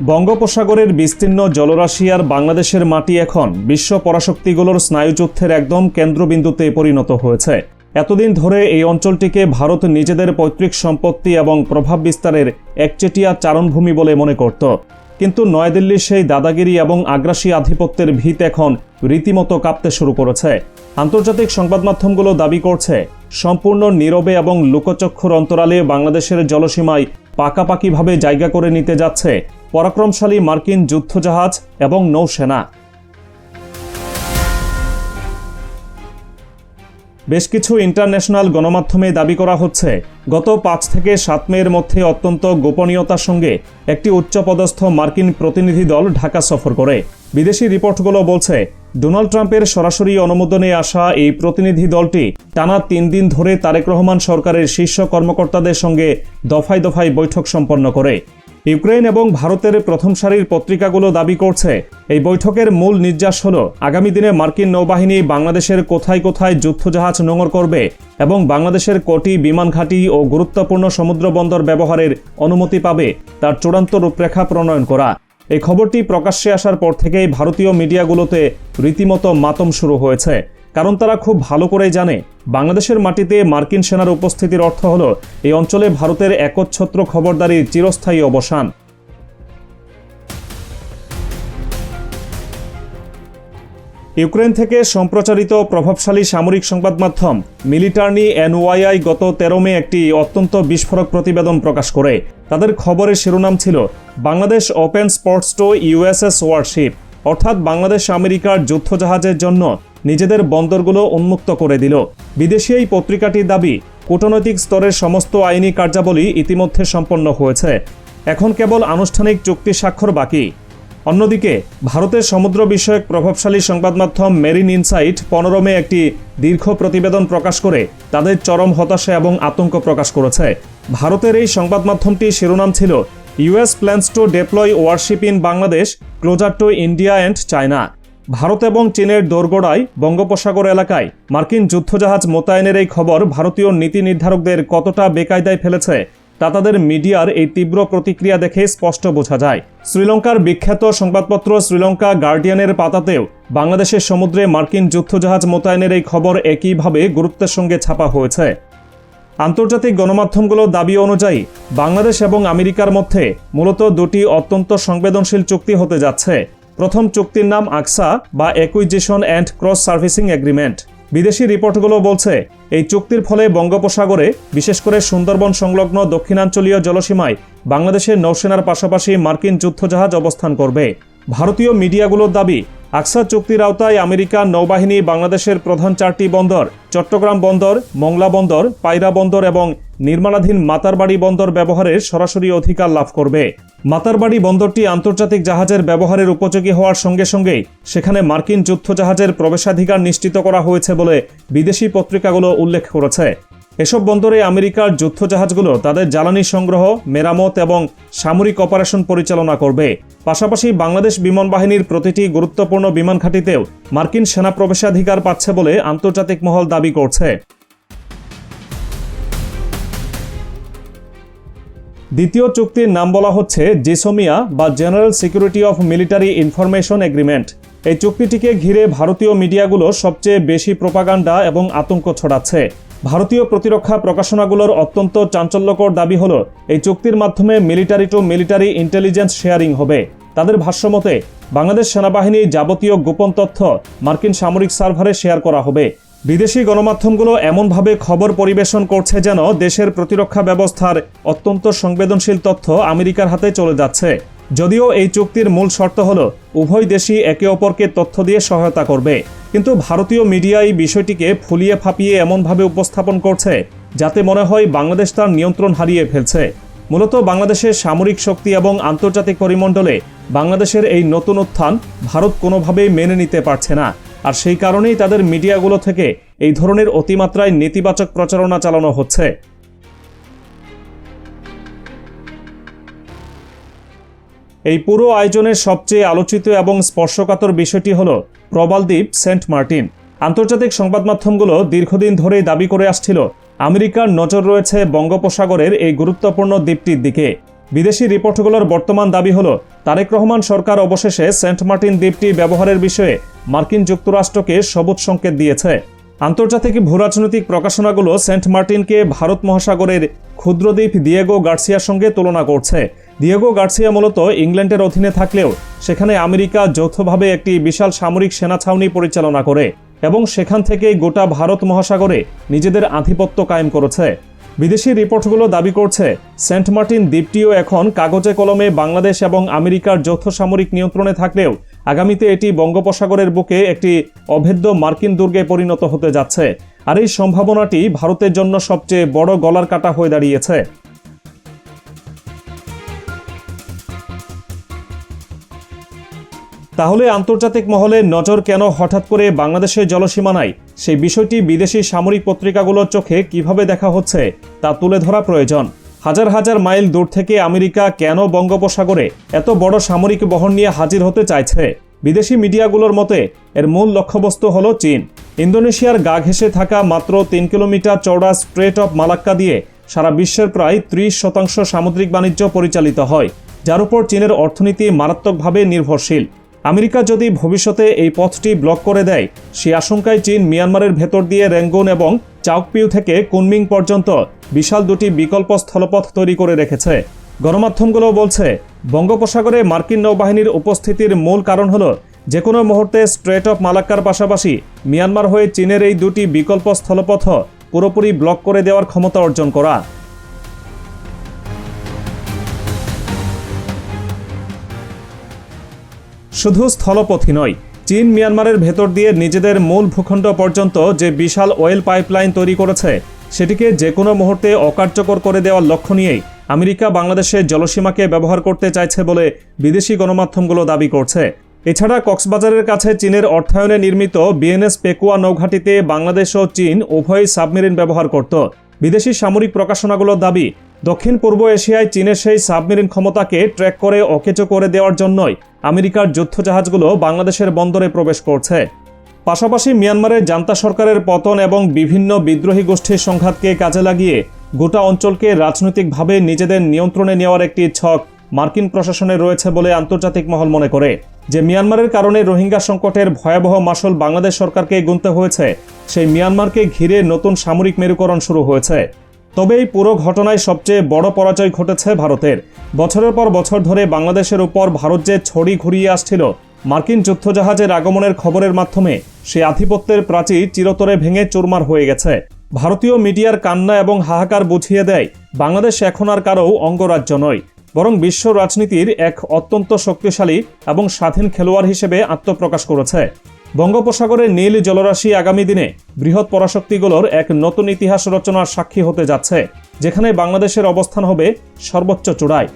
বঙ্গোপসাগরের বিস্তীর্ণ জলরাশি আর বাংলাদেশের মাটি এখন বিশ্ব পরাশক্তিগুলোর স্নায়ুযুদ্ধের একদম কেন্দ্রবিন্দুতে পরিণত হয়েছে। এতদিন ধরে এই অঞ্চলটিকে ভারত নিজেদের পৈতৃক সম্পত্তি এবং প্রভাব বিস্তারের একচেটিয়া চারণভূমি বলে মনে করত। কিন্তু নয়াদিল্লির সেই দাদাগিরি এবং আগ্রাসী আধিপত্যের ভিত এখন রীতিমতো কাঁপতে শুরু করেছে। আন্তর্জাতিক সংবাদ মাধ্যমগুলো দাবি করছে, সম্পূর্ণ নীরবে এবং লুকোচক্ষুর অন্তরালে বাংলাদেশের জলসীমায় পাকাপাকিভাবে জায়গা করে নিতে যাচ্ছে পরাক্রমশালী মার্কিন যুদ্ধজাহাজ এবং নৌসেনা। বেশ কিছু ইন্টারন্যাশনাল গণমাধ্যমে দাবি করা হচ্ছে, গত 5 থেকে 7 মের মধ্যে অত্যন্ত গোপনীয়তার সঙ্গে একটি উচ্চপদস্থ মার্কিন প্রতিনিধি দল ঢাকা সফর করে। বিদেশি রিপোর্টগুলো বলছে, ডোনাল্ড ট্রাম্পের সরাসরি অনুমোদনে আসা এই প্রতিনিধি দলটি টানা 3 দিন ধরে তারেক রহমান সরকারের শীর্ষ কর্মকর্তাদের সঙ্গে দফায় দফায় বৈঠক সম্পন্ন করে। ইউক্রেন এবং ভারতের প্রথম সারির পত্রিকাগুলো দাবি করছে, এই বৈঠকের মূল নির্যাস হল আগামী দিনে মার্কিন নৌবাহিনী বাংলাদেশের কোথায় কোথায় যুদ্ধজাহাজ নোঙর করবে এবং বাংলাদেশের কোটি বিমান ঘাঁটি ও গুরুত্বপূর্ণ সমুদ্র বন্দর ব্যবহারের অনুমতি পাবে তার চূড়ান্ত রূপরেখা প্রণয়ন করা। এই খবরটি প্রকাশ্যে আসার পর থেকেই ভারতীয় মিডিয়াগুলোতে রীতিমতো মাতম শুরু হয়েছে, কারণ তারা খুব ভালো করেই জানে বাংলাদেশের মাটিতে মার্কিন সেনার উপস্থিতির অর্থ হল এই অঞ্চলে ভারতের একচ্ছত্র খবরদারির চিরস্থায়ী অবসান। ইউক্রেন থেকে সম্প্রচারিত প্রভাবশালী সামরিক সংবাদ মাধ্যম মিলিটারি এনওয়াইআই গত 13 মে একটি অত্যন্ত বিস্ফোরক প্রতিবেদন প্রকাশ করে। তাদের খবরের শিরোনাম ছিল, Bangladesh open spots to USS warship, অর্থাৎ বাংলাদেশ আমেরিকার যুদ্ধজাহাজের জন্য নিজেদের বন্দরগুলো উন্মুক্ত করে দিল। বিদেশি এই পত্রিকাটির দাবি, কূটনৈতিক স্তরের সমস্ত আইনি কার্যাবলী ইতিমধ্যে সম্পন্ন হয়েছে, এখন কেবল আনুষ্ঠানিক চুক্তি স্বাক্ষর বাকি। অন্যদিকে ভারতের সমুদ্র বিষয়ক প্রভাবশালী সংবাদ মাধ্যম মেরিন ইনসাইট 15 মে একটি দীর্ঘ প্রতিবেদন প্রকাশ করে তাদের চরম হতাশা এবং আতঙ্ক প্রকাশ করেছে। ভারতের এই সংবাদ মাধ্যমটির শিরোনাম ছিল, US plans to deploy warship in Bangladesh closer to India and China. Bharat এবং চীনের দোরগোড়ায় বঙ্গোপসাগর এলাকায় মার্কিন যুদ্ধজাহাজ মোতায়েনের এই খবর ভারতীয় নীতি নির্ধারকদের কতটা বেকায়দায় ফেলেছে তা তাদের মিডিয়ার এই তীব্র প্রতিক্রিয়া দেখে স্পষ্ট বোঝা যায়। শ্রীলঙ্কার বিখ্যাত সংবাদপত্র শ্রীলঙ্কা গার্ডিয়ানের পাতাতেও বাংলাদেশের সমুদ্রে মার্কিন যুদ্ধজাহাজ মোতায়েনের এই খবর একইভাবে গুরুত্বের সঙ্গে ছাপা হয়েছে। আন্তর্জাতিক গণমাধ্যমগুলোর দাবি অনুযায়ী বাংলাদেশ এবং আমেরিকার মধ্যে মূলত দুটি অত্যন্ত সংবেদনশীল চুক্তি হতে যাচ্ছে। প্রথম চুক্তির নাম আকসা বা acquisition and cross servicing agreement. বিদেশি রিপোর্টগুলো বলছে, এই চুক্তির ফলে বঙ্গোপসাগরে, বিশেষ করে সুন্দরবন সংলগ্ন দক্ষিণাঞ্চলীয় জলসীমায় বাংলাদেশের নৌসেনার পাশাপাশি মার্কিন যুদ্ধজাহাজ অবস্থান করবে। ভারতীয় মিডিয়াগুলোর দাবি, আকসা চুক্তির আওতায় আমেরিকার নৌবাহিনী বাংলাদেশের প্রধান 4টি বন্দর, চট্টগ্রাম বন্দর, মংলা বন্দর, পায়রা বন্দর এবং নির্মাণাধীন মাতারবাড়ি বন্দর ব্যবহারের সরাসরি অধিকার লাভ করবে। মাতারবাড়ি বন্দরটি আন্তর্জাতিক জাহাজের ব্যবহারের উপযোগী হওয়ার সঙ্গে সঙ্গেই সেখানে মার্কিন যুদ্ধজাহাজের প্রবেশাধিকার নিশ্চিত করা হয়েছে বলে বিদেশি পত্রিকাগুলো উল্লেখ করেছে। এসব বন্দরে আমেরিকার যুদ্ধজাহাজগুলো তাদের জ্বালানি সংগ্রহ, মেরামত এবং সামরিক অপারেশন পরিচালনা করবে। পাশাপাশি বাংলাদেশ বিমান বাহিনীর প্রতিটি গুরুত্বপূর্ণ বিমান ঘাঁটিতেও মার্কিন সেনা প্রবেশাধিকার পাচ্ছে বলে আন্তর্জাতিক মহল দাবি করছে। দ্বিতীয় চুক্তির নাম বলা হচ্ছে জিসোমিয়া বা general security of military information agreement. এই চুক্তিটিকে ঘিরে ভারতীয় মিডিয়াগুলো সবচেয়ে বেশি প্রোপাগান্ডা এবং আতঙ্ক ছড়াচ্ছে। ভারতীয় প্রতিরক্ষা প্রকাশনাগুলোর অত্যন্ত চাঞ্চল্যকর দাবি হলো, এই চুক্তির মাধ্যমে military two military intelligence sharing হবে। তাদের ভাষ্যমতে বাংলাদেশ সেনাবাহিনীর যাবতীয় গোপন তথ্য মার্কিন সামরিক সার্ভারে শেয়ার করা হবে। বিদেশি গণমাধ্যমগুলো এমনভাবে খবর পরিবেশন করছে যেন দেশের প্রতিরক্ষা ব্যবস্থার অত্যন্ত সংবেদনশীল তথ্য আমেরিকার হাতে চলে যাচ্ছে। যদিও এই চুক্তির মূল শর্ত হল উভয় দেশই একে অপরকে তথ্য দিয়ে সহায়তা করবে, কিন্তু ভারতীয় মিডিয়া এই বিষয়টিকে ফুলিয়ে ফাঁপিয়ে এমনভাবে উপস্থাপন করছে যাতে মনে হয় বাংলাদেশ তার নিয়ন্ত্রণ হারিয়ে ফেলছে। মূলত বাংলাদেশের সামরিক শক্তি এবং আন্তর্জাতিক পরিমণ্ডলে বাংলাদেশের এই নতুন উত্থান ভারত কোনোভাবেই মেনে নিতে পারছে না, আর সেই কারণেই তাদের মিডিয়াগুলো থেকে এই ধরনের অতিমাত্রায় নেতিবাচক প্রচারণা চালানো হচ্ছে। এই পুরো আয়োজনের সবচেয়ে আলোচিত এবং স্পর্শকাতর বিষয়টি হল প্রবাল দ্বীপ সেন্ট মার্টিন। আন্তর্জাতিক সংবাদ মাধ্যমগুলো দীর্ঘদিন ধরেই দাবি করে আসছিল, আমেরিকার নজর রয়েছে বঙ্গোপসাগরের এই গুরুত্বপূর্ণ দ্বীপটির দিকে। বিদেশি রিপোর্টগুলোর বর্তমান দাবি হল তারেক রহমান সরকার অবশেষে সেন্ট মার্টিন দ্বীপটি ব্যবহারের বিষয়ে মার্কিন যুক্তরাষ্ট্রকে সবুজ সংকেত দিয়েছে। আন্তর্জাতিক ভূরাজনৈতিক প্রকাশনাগুলো সেন্ট মার্টিনকে ভারত মহাসাগরের ক্ষুদ্র দ্বীপ দিয়েগো গার্সিয়ার সঙ্গে তুলনা করছে। দিয়েগো গার্সিয়া মূলত ইংল্যান্ডের অধীনে থাকলেও সেখানে আমেরিকা যৌথভাবে একটি বিশাল সামরিক সেনা ছাউনি পরিচালনা করে এবং সেখান থেকেই গোটা ভারত মহাসাগরে নিজেদের আধিপত্য কায়েম করেছে। বিদেশি রিপোর্টগুলো দাবি করছে সেন্ট মার্টিন দ্বীপটিও এখন কাগজে কলমে বাংলাদেশ এবং আমেরিকার যৌথ সামরিক নিয়ন্ত্রণে থাকলেও আগামীতে এটি বঙ্গোপসাগরের বুকে একটি অভেদ্য মার্কিন দুর্গে পরিণত হতে যাচ্ছে। আর এই সম্ভাবনাটি ভারতের জন্য সবচেয়ে বড় গলার কাটা হয়ে দাঁড়িয়েছে। তাহলে আন্তর্জাতিক মহলে নজর কেন হঠাৎ করে বাংলাদেশের জলসীমানায়, সেই বিষয়টি বিদেশি সামরিক পত্রিকাগুলোর চোখে কিভাবে দেখা হচ্ছে তা তুলে ধরা প্রয়োজন। হাজার হাজার মাইল দূর থেকে আমেরিকা কেন বঙ্গোপসাগরে এত বড় সামরিক বহর নিয়ে হাজির হতে চাইছে? বিদেশি মিডিয়াগুলোর মতে এর মূল লক্ষ্যবস্তু হল চীন। ইন্দোনেশিয়ার গা ঘেঁষে থাকা মাত্র 3 কিলোমিটার চওড়া স্ট্রেট অফ মালাক্কা দিয়ে সারা বিশ্বের প্রায় 30% সামুদ্রিক বাণিজ্য পরিচালিত হয়, যার উপর চীনের অর্থনীতি মারাত্মকভাবে নির্ভরশীল। আমেরিকা যদি ভবিষ্যতে এই পথটি ব্লক করে দেয়, সে আশঙ্কায় চীন মিয়ানমারের ভেতর দিয়ে রেঙ্গুন এবং চাউকপিউ থেকে কুনমিং পর্যন্ত বিশাল দুটি বিকল্প স্থলপথ তৈরি করে রেখেছে। গণমাধ্যমগুলো বলছে বঙ্গোপসাগরে মার্কিন নৌবাহিনীর উপস্থিতির মূল কারণ হল যে কোনো মুহূর্তে স্ট্রেট অফ মালাক্কার পাশাপাশি মিয়ানমার হয়ে চীনের এই দুটি বিকল্প স্থলপথ পুরোপুরি ব্লক করে দেওয়ার ক্ষমতা অর্জন করা। শুধু স্থলপথই নয়, চীন মিয়ানমারের ভেতর দিয়ে নিজেদের মূল ভূখণ্ড পর্যন্ত যে বিশাল অয়েল পাইপলাইন তৈরি করেছে, সেটিকে যে কোনো মুহূর্তে অকার্যকর করে দেওয়ার লক্ষ্য নিয়েই আমেরিকা বাংলাদেশের জলসীমাকে ব্যবহার করতে চাইছে বলে বিদেশি গণমাধ্যমগুলো দাবি করছে। এছাড়া কক্সবাজারের কাছে চীনের অর্থায়নে নির্মিত বিএনএস পেকুয়া নৌঘাটিতে বাংলাদেশ ও চীন উভয়ই সাবমেরিন ব্যবহার করত। বিদেশি সামরিক প্রকাশনাগুলোর দাবি, দক্ষিণ পূর্ব এশিয়ায় চীনের সেই সাবমেরিন ক্ষমতাকে ট্র্যাক করে অকেজো করে দেওয়ার জন্যই আমেরিকার যুদ্ধজাহাজগুলো বাংলাদেশের বন্দরে প্রবেশ করছে। পাশাপাশি মিয়ানমারের জান্তা সরকারের পতন এবং বিভিন্ন বিদ্রোহী গোষ্ঠীর সংঘাতকে কাজে লাগিয়ে গোটা অঞ্চলকে রাজনৈতিকভাবে নিজেদের নিয়ন্ত্রণে নেওয়ার একটি ছক মার্কিন প্রশাসনের রয়েছে বলে আন্তর্জাতিক মহল মনে করে। যে মিয়ানমারের কারণে রোহিঙ্গা সংকটের ভয়াবহ মাসুল বাংলাদেশ সরকারকে গুনতে হয়েছে, সেই মিয়ানমারকে ঘিরে নতুন সামরিক মেরুকরণ শুরু হয়েছে। তবে এই পুরো ঘটনায় সবচেয়ে বড় পরাজয় ঘটেছে ভারতের। বছরের পর বছর ধরে বাংলাদেশের উপর ভারত যে ছড়ি ঘুরিয়ে আসছিল, মার্কিন যুদ্ধজাহাজের আগমনের খবরের মাধ্যমে সে আধিপত্যের প্রাচীর চিরতরে ভেঙে চুরমার হয়ে গেছে। ভারতীয় মিডিয়ার কান্না এবং হাহাকার বুঝিয়ে দেয় বাংলাদেশ এখন আর কারও অঙ্গরাজ্য নয়, বরং বিশ্ব রাজনীতির এক অত্যন্ত শক্তিশালী এবং স্বাধীন খেলোয়াড় হিসেবে আত্মপ্রকাশ করেছে। বঙ্গোপসাগরের নীল জলরাশি আগামী দিনে বৃহৎ পরাশক্তিগুলোর এক নতুন ইতিহাস রচনার সাক্ষী হতে যাচ্ছে, যেখানে বাংলাদেশের অবস্থান হবে সর্বোচ্চ চূড়ায়।